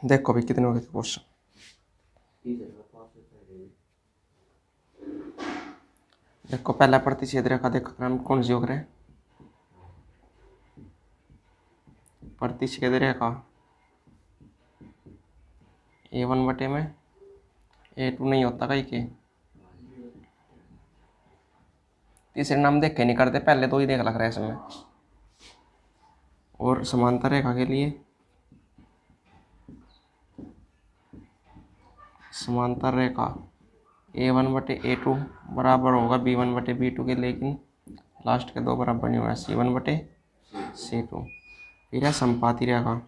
देखो भाई कितने हो गए क्वेश्चन। देखो पहला प्रतिच्छेद रेखा देखो क्रम कौन सी हो रहा है। प्रतिच्छेद रेखा A1 बटे में A2 नहीं होता कहीं के। तीसरे नाम देख के नहीं करते, पहले तो ही देख लग रहा है इसमें। और समांतर रेखा के लिए समांतर रेखा A1 बटे A2 बराबर होगा B1 बटे B2 के, लेकिन लास्ट के दो बराबर नहीं होगा C1 बटे C2। फिर है संपाती रेखा।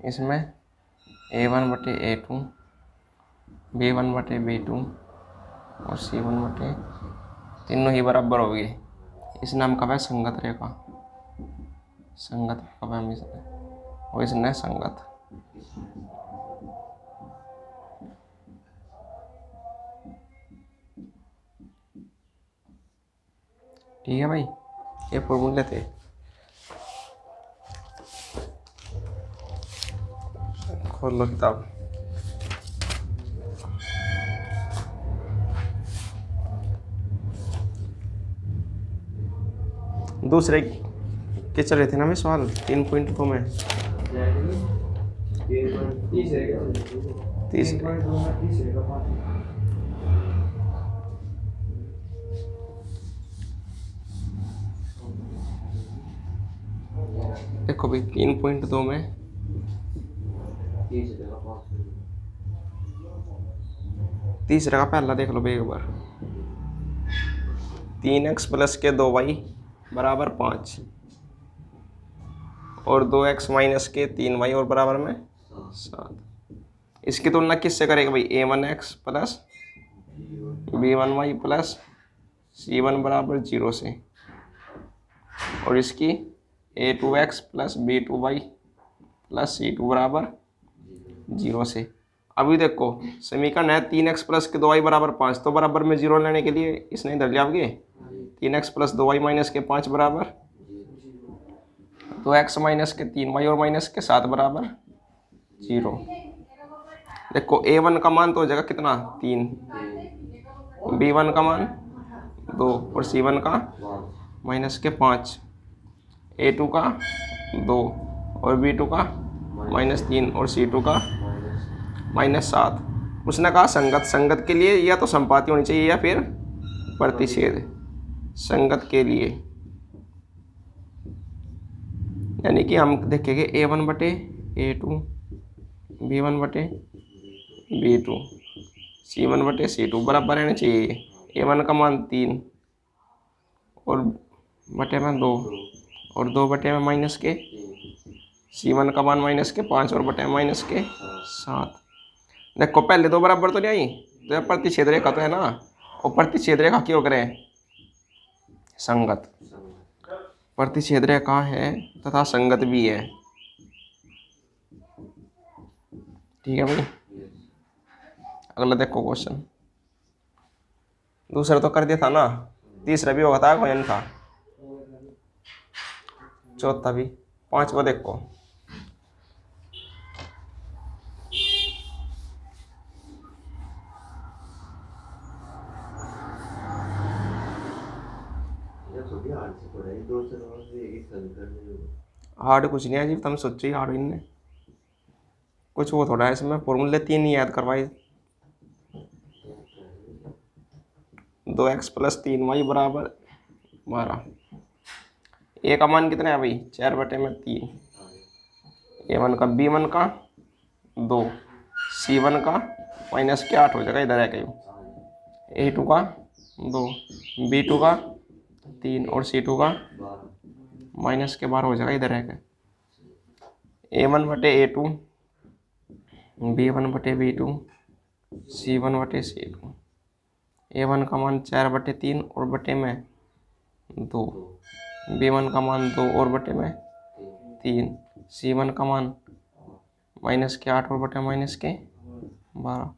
इसमें A1 बटे A2 B1 बटे B2 और C1 बटे, तीनों ही बराबर हो गए। इस नाम का है संगत रेखा। संगत कब है इसने, और इसने संगत। ठीक है भाई, ये फॉर्मूले थे। खोल लो किताब। दूसरे के चल रहे थे ना मैं सवाल 3.2 में। तीसरे देखो भाई 3.2 में तीसरे का पहला देख लो भाई एक बार। 3x प्लस के 2y बराबर 5 और 2x माइनस के 3y और बराबर में 7। इसकी तुलना किससे करेगा भाई? A1x plus B1y plus C1 बराबर 0 से, और इसकी A2x plus B2y plus C2 बराबर 0 से। अभी देखो समीकरण है 3x प्लस के 2y बराबर 5, तो बराबर में 0 लेने के लिए इसने इधर ले आओगे। 3x प्लस 2y माइनस के 5 बराबर 2x माइनस के 3y और माइनस के 7 बराबर 0। देखो A1 का मान तो हो जाएगा कितना 3, B1 का मान 2 और C1 का माइनस के 5, A2 का 2 और B2 का -3 और C2 का -7। उसने कहा संगत, संगत के लिए या तो संपाती होनी चाहिए या फिर प्रतिच्छेद। संगत के लिए यानी कि हम देखेंगे A1 बटे A2 B1 बटे B2 C1 बटे C2 बराबर रहने चाहिए। A1 का मान 3 और बटे में 2 और 2 बटे में माइनस के, C1 का मान माइनस के 5 और बटे में माइनस के 7। देखो पहले दो बराबर तो नहीं आई, तो यह प्रतिच्छेद रेखा तो है ना, और प्रतिच्छेद रेखा क्यों करें? संगत। प्रतिच्छेद रेखा है तथा संगत भी है। ठीक है भाई। अगला देखो क्वेश्चन। दूसरा तो कर दिया था ना, तीसरा भी होगा था कोई नहीं था, चौथा भी। पांचवा देखो। हार्ड कुछ नहीं है जी, तुम सोचो ही हार्ड इनने कुछ वो थोड़ा है इसमें। फॉर्मूले 3 ही याद करवाए। 2x प्लस 3y बराबर 12। ए का मान कितना है भाई? 4 बटे में 3। A1 का, B1 का 2, C1 का माइनस के 8 हो जाएगा इधर है कहीं। A2 का 2, B2 का 3 और C2 का माइनस के 12 हो जाएगा इधर है। A1 बटे A2 B1 बटे B2 C1 बटे C2। A1 का मान 4 बटे 3 और बटे में 2, B1 का मान 2 और बटे में 3, C1 का मान माइनस के 8 और बटे माइनस के 12।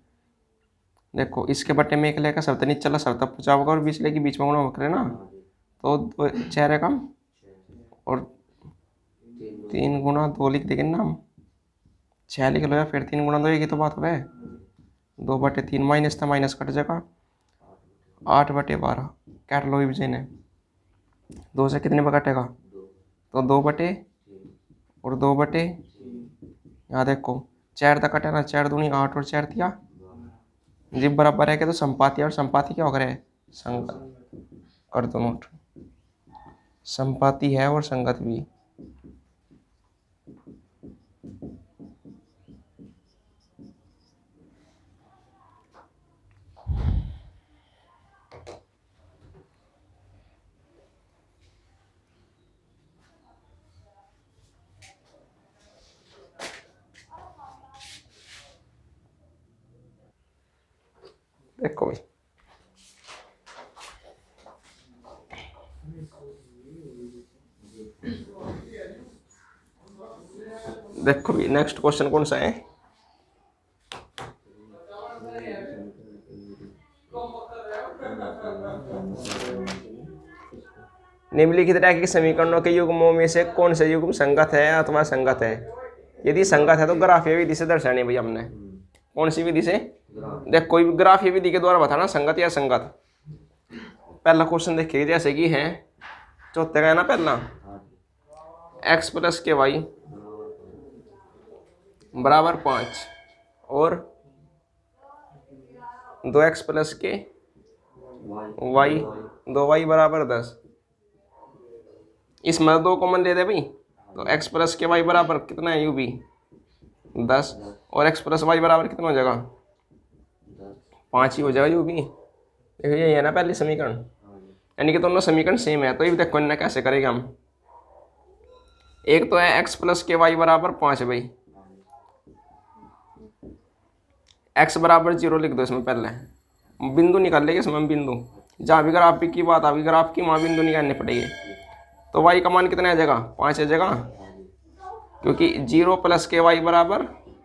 देखो इसके बटे में 1 लेकर शर्त नहीं चला, शर्त पूछा होगा और 20 लेके बीच में गुणा करे ना, तो 4 है कम और 3 गुणा 2 लिख देंगे ना हम, 6 लिख लो या फिर 3 गुणा 2, एक ही तो बात है। 2/3 माइनस था, माइनस कट जाएगा, 8/12 काट लो विजय ने। 2 से कितने पर कटेगा, तो 2 बटे और 2 बटे, यहाँ देखो 4 तक कटे ना, 4 दूनी 8 और 4 दिया, जब बराबर है कि तो संपाति, और संपाति क्या होकर है, संगत कर दो नोट, संपाति है और संगत भी। देखो भाई देखो भी नेक्स्ट क्वेश्चन कौन सा है, निम्नलिखित रैखिक समीकरणों के युग्मों में से कौन से युग्म संगत है अथवा संगत है। यदि संगत है तो ग्राफीय विधि से दर्शानी भाई हमने, कौन सी विधि से, देख कोई भी ग्राफीय विधि के द्वारा बताना संगत या संगत। पहला क्वेश्चन देखिए जैसे कि है चौथे का है ना, पहला x प्लस के वाई बराबर 5 और 2x प्लस के वाई 2y बराबर 10। इसमें 2 कॉमन ले दे भाई, तो x प्लस के वाई बराबर कितना है, यू भी 10 और x प्लस वाई बराबर कितना हो जाएगा, 5 ही हो जाएगा यू भी। देखो ये है ना पहली समीकरण, यानी कि दोनों समीकरण सेम है। तो ये देखो इन्हें कैसे करेंगे हम, एक तो है x प्लस के वाई बराबर 5 है भाई, x बराबर 0 लिख दो इसमें, पहले बिंदु निकाल लेंगे इसमें हम, बिंदु जहाँ भी ग्राफ की बात आएगी ग्राफ की वहाँ बिंदु निकालने पड़ेगी। तो y का मान कितना आ जाएगा, 5 आ जाएगा, क्योंकि 0 प्लस के वाई बराबर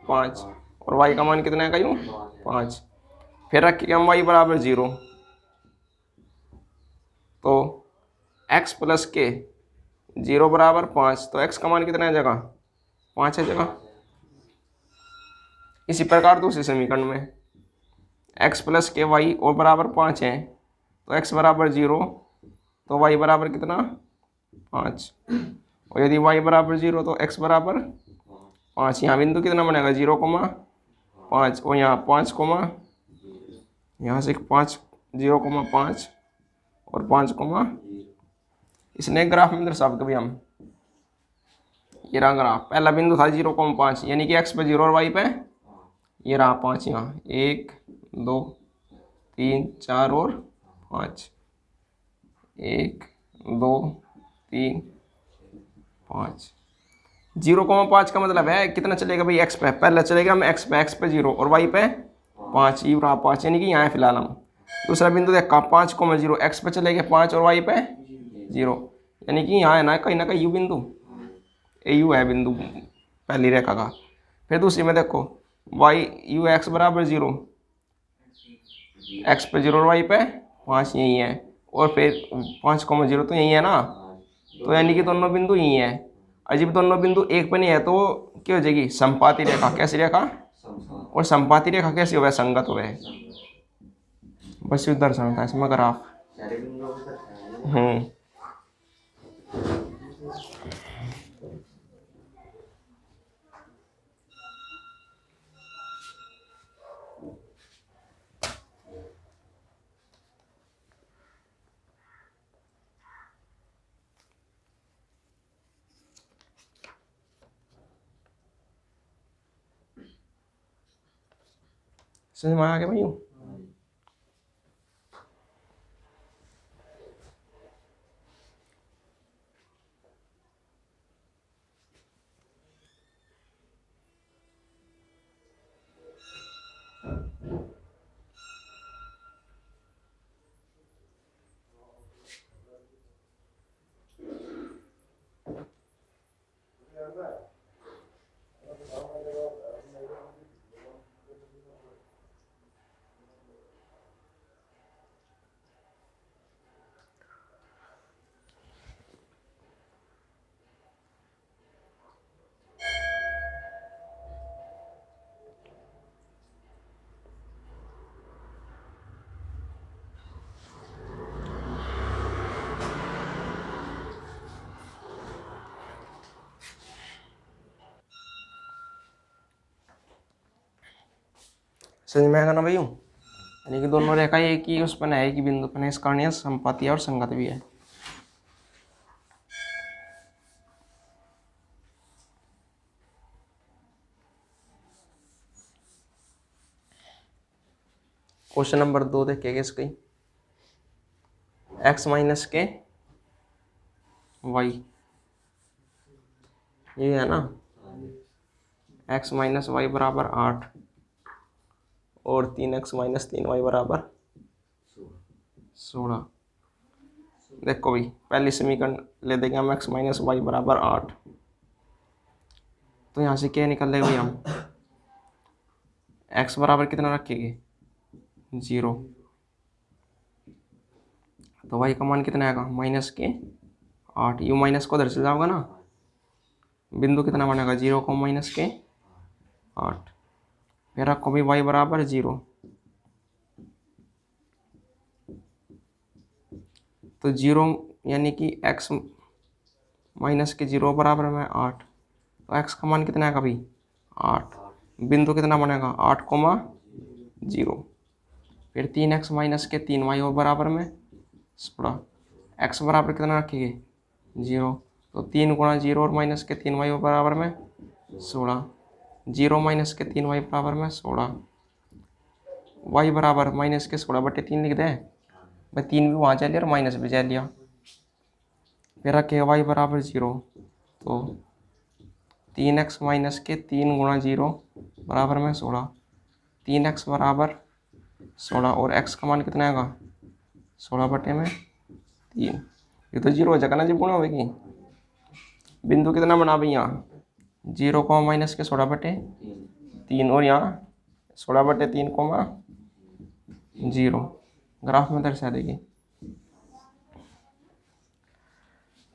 5 और y का मान कितना आएगा यूँ 5। फिर रखिए हम y बराबर 0, तो x प्लस के 0 बराबर 5, तो x का मान कितना आ जाएगा, 5 आ जाएगा। इसी प्रकार दूसरे समीकरण में x प्लस के वाई और बराबर 5 है, तो x बराबर 0, तो y बराबर कितना 5, और यदि y बराबर 0 तो x बराबर 5। यहाँ बिंदु कितना बनेगा 0,5 और यहाँ 5, यहाँ से 5 0,5 और 5, इसने ग्राफ में दर्शा कभी हम, ये रहा ग्राफ, पहला बिंदु था 0,5 यानी कि x पे 0 और y पे ये रहा 5, यहाँ 1 2 3 4 और 5, 1 2 3 5। 0,5 का मतलब है कितना चलेगा भाई, x पे, पहले चलेगा हम x पे 0 और y पे 5, ये रहा 5 यानी कि यहाँ है फिलहाल हम। दूसरा बिंदु देखा 5,0 x पे चलेगा 5 और y पे 0, यानी कि यहाँ है ना कहीं यू बिंदु, ए यू है बिंदु पहली रेखा का। फिर दूसरी में देखो y यू x बराबर 0, x पे 0 और y पे 5 यही है, और फिर 5,0 तो यही है ना, तो यानी कि दोनों बिंदु यही है। और जब दोनों बिंदु एक पे नहीं है तो क्या हो जाएगी, संपाती रेखा। कैसी रेखा, और संपाती रेखा कैसी हो, संगत हो, बस युद्ध दर्शन था इसमें ग्राफ। समझ में आ गया भाई। समझ में आएगा ना भाई? यानी कि दोनों रेखा एक ही उस पर है, एक ही बिंदु पर है, इस कारण यह संपाती और संगत भी है। क्वेश्चन नंबर 2 देखेंगे इसकी। x माइनस के वाई, ये है ना, x माइनस वाई बराबर 8 और 3x माइनस 3y बराबर 16। देखो भाई पहली समीकरण ले देंगे हम, x माइनस वाई बराबर 8, तो यहाँ से क्या निकल लेगा भाई हम, x बराबर कितना रखेंगे 0, तो y का मान कितना आएगा माइनस के 8, यू माइनस को उधर से जाओगे ना, बिंदु कितना बनेगा 0 को माइनस के 8, फिर रखो भी y बराबर 0, तो 0 यानी कि x माइनस के 0 बराबर में 8, तो x का मान कितना आएगा भाई 8, बिंदु कितना बनेगा 8,0, फिर 3x माइनस के 3y और बराबर में 16, x बराबर कितना रखेंगे 0, तो 3 गुणा 0 और माइनस के 3y और बराबर में 16, 0 माइनस के 3y बराबर में 16, y बराबर माइनस के 16/3 लिख दे भाई, 3 भी वहाँ जा लिया और माइनस भी जा लिया, फिर रखेगा y बराबर 0, तो 3x माइनस के 3 गुणा 0 बराबर में 16, 3x बराबर 16 और x का मान कितना आएगा 16/3, ये तो 0 हो जाएगा ना जब गुणा होगी, बिंदु कितना बना भाई यहाँ 0 को माइनस के 16/3 और यहाँ 16/3, ग्राफ में दर्शा देगी।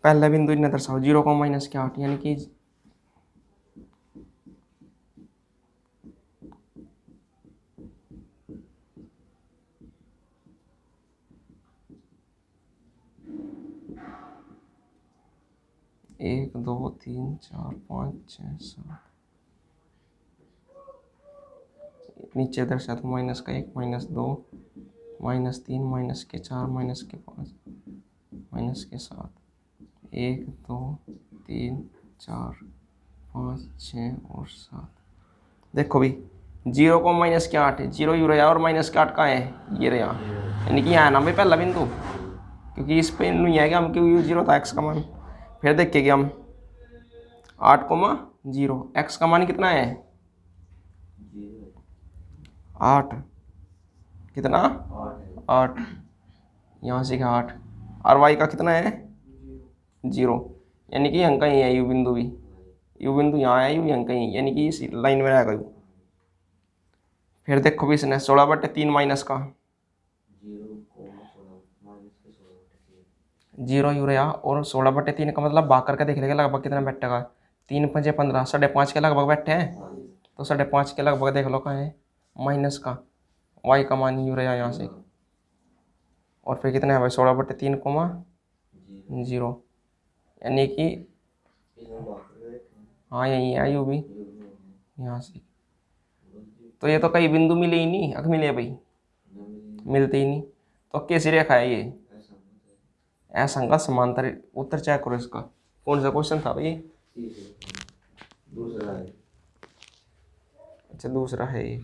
पहला बिंदु इन्हें दर्शाओ 0 को माइनस के 8, यानी कि एक 2 3 4 5 6 7, नीचे दर्शा तो माइनस का 1 माइनस 2 माइनस 3 माइनस के 4 माइनस के 5 माइनस के 7, 1 2 3 4 5 6 और 7। देखो भाई 0 को माइनस के 8 है, 0 यू रहा और माइनस के 8 कहाँ है, ये रहा, यानी कि यहाँ है ना भाई पहला बिंदु, क्योंकि इस पे नहीं आएगा हम, क्योंकि 0 था x का मान। फिर देखेंगे हम 8,0, x का मान कितना है 8, कितना 8, यहाँ से 8, और y का कितना है 0, यानी कि यहाँ कहीं है यू बिंदु भी, यू बिंदु यहाँ है, यू यहाँ कहीं, यानी कि इस लाइन में रहेगा यू। फिर देखो भी इसने 16/3 माइनस का 0 यू रहा और 16/3 का मतलब भाग करके देख लेगा लगभग कितना बैठेगा, 3 5 15, 5.5 के लगभग बैठे हैं, तो 5.5 के लगभग देख लो कहाँ है माइनस का, y का मान यू रहा यहाँ से, और फिर कितना है भाई 16/3, यानी कि हाँ यही है यू भी यहाँ से, तो ये तो कई बिंदु मिले ही नहीं, अग मिले भाई मिलते ही नहीं, तो कैसी रेखा है ये असंगत समांतर। उत्तर चेक करो इसका, कौन सा क्वेश्चन था भाई, दूसरा है। अच्छा दूसरा है ये,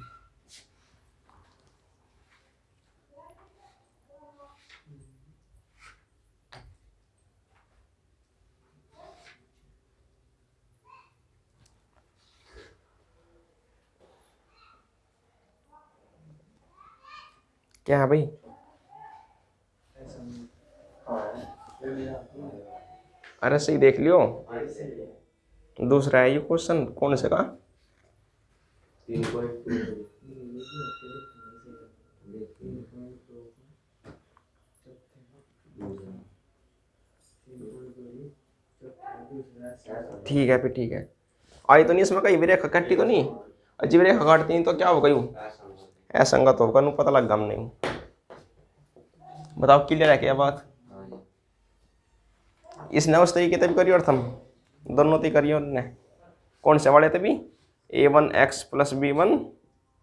क्या है भाई, अरे सही देख लियो, दूसरा है ये क्वेश्चन, कौन से का 3.2 ठीक है फिर ठीक है, आई तो नहीं इसमें कहीं भी रेखा कट्टी तो नहीं, अजीब रेखा काटती नहीं तो क्या होगा यूँ असंगत होगा, नू पता लग गम नहीं, बताओ क्लियर है क्या बात। इसने उस तरीके से भी करी और थम दोनों ती करी, और ने कौन से वाले थे भी A1x + B1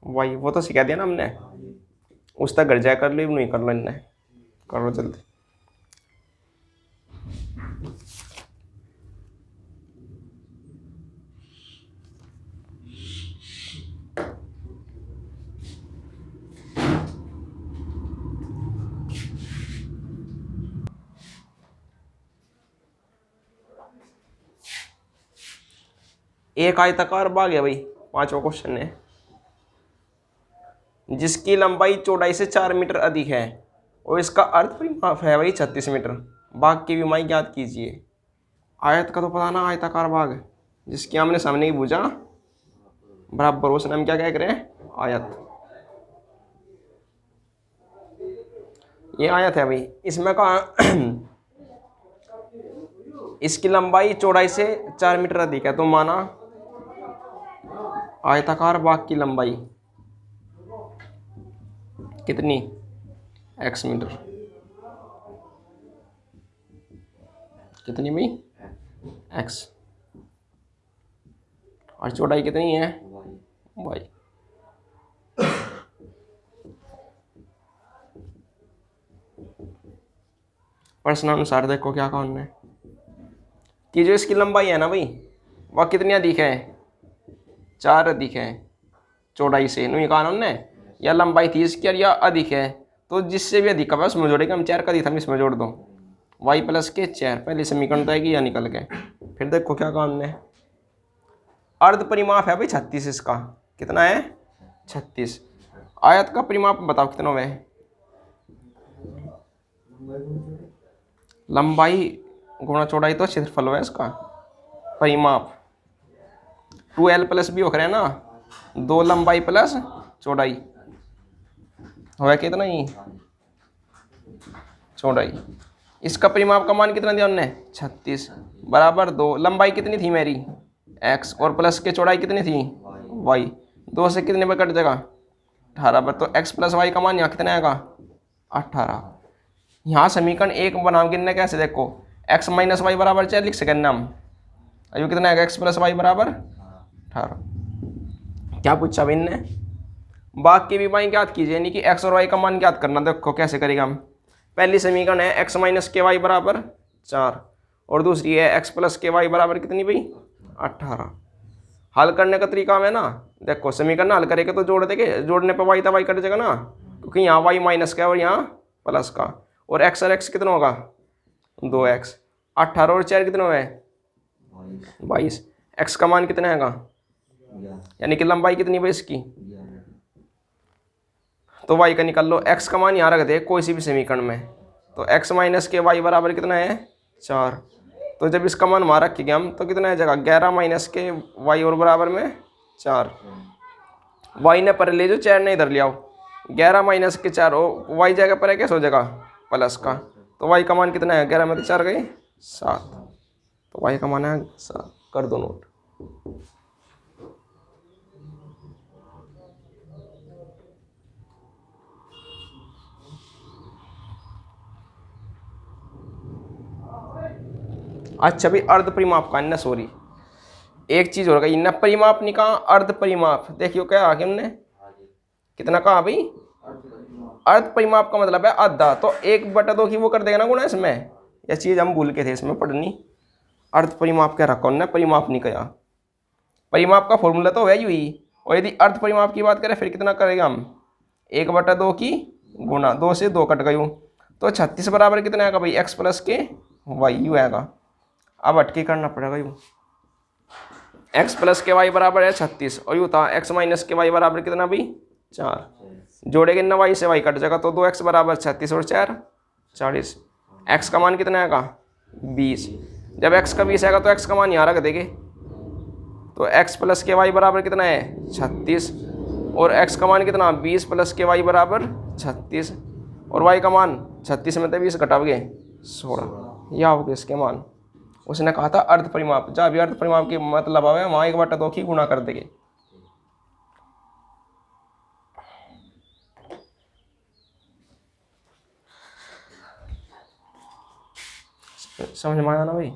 वाई, वो तो सिखा दिया ना हमने। उस तक घर जाए कर लो, नहीं कर लो इनने, करो जल्दी। एक आयताकार बाग है भाई, पांचवा क्वेश्चन है, जिसकी लंबाई चौड़ाई से 4 मीटर अधिक है और इसका अर्ध परिमाप है भाई 36 मीटर। बाग की विमाई ज्ञात कीजिए। आयत का तो पता ना, आयताकार बाग जिसकी हमने सामने ही पूछा बराबर, उसने हम क्या कह रहे हैं, आयत। ये आयत है भाई, इसमें कहा इसकी लंबाई चौड़ाई से 4 मीटर अधिक है, तो माना आयताकार बाग की लंबाई कितनी, x मीटर, कितनी भाई, x, और चौड़ाई कितनी है, y। प्रश्न अनुसार देखो क्या कहा उन्होंने कि जो इसकी लंबाई है ना भाई, वह कितनी अधिक है, 4 अधिक है चौड़ाई से, नहीं कहा उन्होंने, या लंबाई थी इसकी या अधिक है, तो जिससे भी अधिक है उसमें जोड़ेगा, हम 4 का अधिक था इसमें जोड़ दो, y प्लस के 4, पहले समीकरण तो आएगी या निकल के। फिर देखो क्या कहा हमने, अर्ध परिमाप है भाई 36, इसका कितना है 36। आयत का परिमाप बताओ कितना है, लंबाई गुणा चौड़ाई तो क्षेत्रफल है इसका, परिमाप 2l प्लस b हो रहा है ना, 2 लंबाई प्लस चौड़ाई हो कितना ही चौड़ाई। इसका परिमाप का मान कितना दिया उन्होंने 36, बराबर 2, लंबाई कितनी थी मेरी x, और प्लस के चौड़ाई कितनी थी y, 2 से कितने पर कट जाएगा 18 पर, तो x प्लस वाई का मान यहाँ कितना आएगा 18। यहाँ समीकरण 1 बनाओ गिनने कैसे, देखो x माइनस वाई बराबर 4 लिख सकें हम, अभी कितना आएगा x प्लस वाई बराबर 18। क्या पूछा भाई इनने, बाग की विमाई ज्ञात कीजिए, यानी कि x और y का मान ज्ञात करना। देखो कैसे करेगा हम, पहली समीकरण है x माइनस के वाई बराबर 4, और दूसरी है x प्लस के वाई बराबर कितनी भाई 18। हल करने का तरीका है ना, देखो समीकरण हल करेंगे तो जोड़ देंगे, जोड़ने पर y था y कट जाएगा ना, क्योंकि यहाँ y माइनस का और यहाँ प्लस का, और x और x कितना होगा 2x, 18 और 4 कितना है 22, x का मान कितना आएगा, यानी कि लंबाई कितनी भाई इसकी, तो y का निकाल लो, x का मान यहाँ रख दे कोई सी भी समीकरण में, तो x माइनस के वाई बराबर कितना है 4, तो जब इसका मान वहाँ रखेंगे हम तो कितना है जगह 11 माइनस के वाई और बराबर में 4, y ने पर ले जो 4 ने इधर ले आओ, 11 माइनस के 4 वाई जगह पर है कैसे हो जाएगा प्लस का, तो y का मान कितना है 11 में तो 4 गए 7, तो y का मान है 7, कर दो नोट। अच्छा भाई अर्ध परिमाप का, सॉरी एक चीज हो गई न, परिमाप नहीं कहा, अर्ध परिमाप, देखियो क्या आगे हमने कितना कहा भाई, अर्ध परिमाप का मतलब है आधा, तो 1/2 की वो कर देगा ना गुणा इसमें, यह चीज हम भूल के थे इसमें पढ़नी, अर्ध परिमाप क्या रखा उन्होंने, परिमाप नहीं कहा, परिमाप का फॉर्मूला तो है ही, और यदि अर्ध परिमाप की बात करें फिर कितना करेगा हम 1/2 की गुणा, 2 से 2 कट गई, तो 36 बराबर कितना आएगा भाई x प्लस के वाई यू आएगा। अब अटके करना पड़ेगा यू, x प्लस के वाई बराबर है 36, और यू था x माइनस के वाई बराबर कितना भाई 4, जोड़ेंगे ना y से y कट जाएगा, तो 2x बराबर 36 और 4 40, x का मान कितना आएगा 20, जब x का 20 आएगा तो x का मान यहाँ रख देंगे, तो x प्लस के वाई बराबर कितना है 36, और x का मान कितना 20 प्लस के वाई बराबर 36, और y का मान 36 में तो 20 घटाओगे 16, यह हो गए इसके मान। उसने कहा था अर्ध परिमाप, जहाँ भी अर्ध परिमाप की मतलब आवे वहाँ 1/2 की गुणा कर देंगे। समझ में आया ना भाई।